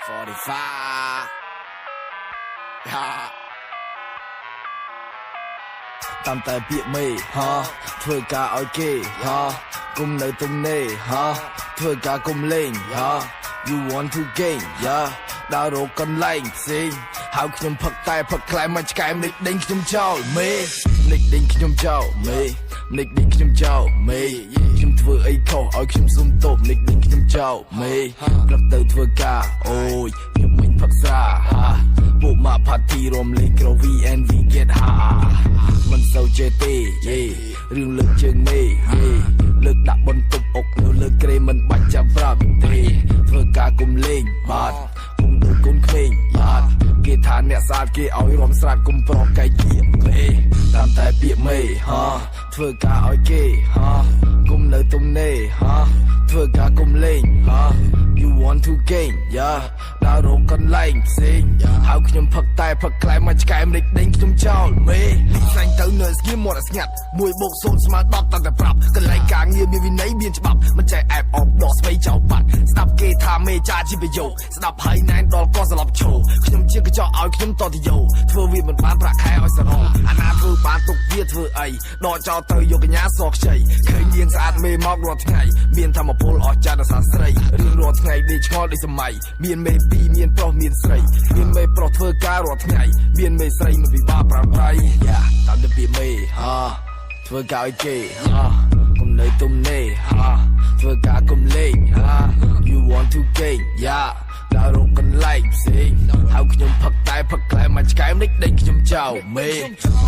45 តាមតែពាក្យមេធ្វើការឲ្យគេគុំនៅទំនេរធ្វើការគុំលេង You want to gain ដើររកកន្លែងផ្សេងហៅខ្ញុំផឹកតែផឹកខ្លែមិនឆ្កែមនិចដេញខ្ញុំចោលមេនិចដេញខ្ញុំចោលមេនិចដេញខ្ញុំចោលមេខ្ញុំធ្វើអីខុសឲ្យខ្ញុំសុំទោសនិចដេញខ្ញុំចោលមេព្រឹកទៅធ្វើការអូយខ្ញុំមិនផឹកស្រាពួកម៉ាផាទីរំលេងក្រវី and we get high មិនសូវចេះទេរឿងលើកជើងមេលើកដាក់បន្ទប់អុកនៅលើក្រេមិនបាច់ចាំប្រាប់ទេធ្វើការគុំលេងបាទគុំដូចកូនក្មេងបាទគេថាអ្នកស្អាតគេឲ្យរំស្រាតគុំប្រកែកជាមេតាមតែពាក្យមេធ្វើការឲ្យគេគុំនៅទំនេរធ្វើការគុំលេងYou want to gain ដើររកកន្លែងផ្សេងហៅខ្ញុំផឹកតែផឹកខ្លែមកឆ្កែមនិចដេញខ្ញុំចោលមេលីស្លាញ់ទៅនៅស្ងៀមមកស្ងាត់1 + 0 ស្មើ10តាំងតែប្រាប់កន្លែងការងារមានវិន័យមានច្បាប់មិនចេះអែបអបដោះស្វ័យចោលបាត់ស្ដាប់គេថាមេចាជាប្រយោគស្ដាប់ហើយណែនដល់ក៏ស្លាប់ឈោខ្ញុំជាកញ្ចក់ឲ្យខ្ញុំតតយោធ្វើវាមិនបានប្រាក់ខែឲ្យសរងអាណាធ្វើបានទុកវាធ្វើអីដកចោលទៅយកកញ្ញាសខ្ចីឃើញនាងស្អាតមេមករាល់ថ្ងៃមានធម្មពលអស្ចារ្យដល់សាស្ត្រីរៀងរាល់ថ្ងៃដេកឆ្ងល់ដូចសម័យមានមេពីរមានប្រុសមានស្រីមានមេប្រុសធ្វើការរាល់ថ្ងៃមានមេស្រីមិនពិបាកប្រាំប្រៃតាមតែពាក្យមេធ្វើការឲ្យគេគុំនៅទំនេរធ្វើការគុំលេងYou want to gain ដើររកកន្លែងផ្សេងហៅខ្ញុំផឹកតែផឹកខ្លែមកឆ្កែមនិចដេញខ្ញុំចោលមេ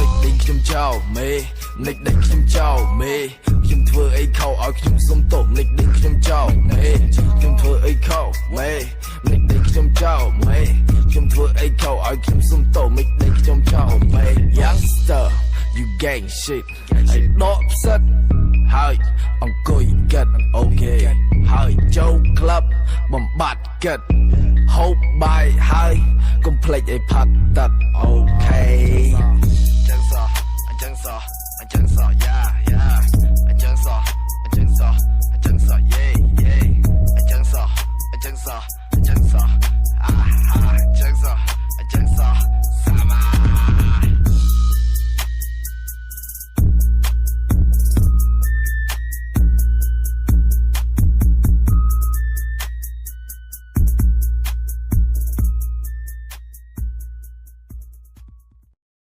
និចដេញខ្ញុំចោលមេនិចដេញខ្ញុំចោលមេខ្ញុំធ្វើអីខុសឲ្យខ្ញុំសុំទោសនិចដេញខ្ញុំចោលមេខ្ញុំធ្វើអីខុសមេនិចដេញខ្ញុំចោលមេខ្ញុំធ្វើអីខុសឲ្យខ្ញុំសុំទោសនិចដេញខ្ញុំចោលមេ Youngster you gang shit ឲ្យដកផ្សិតហើយអង្គុយគិតអូខេហើយចូលក្លឹបបំបត្តិគិតហូបបាយហើយកុំភ្លេចឲ្យផឹកទឹកអូខេអញ្ចឹងសោះយ៉ា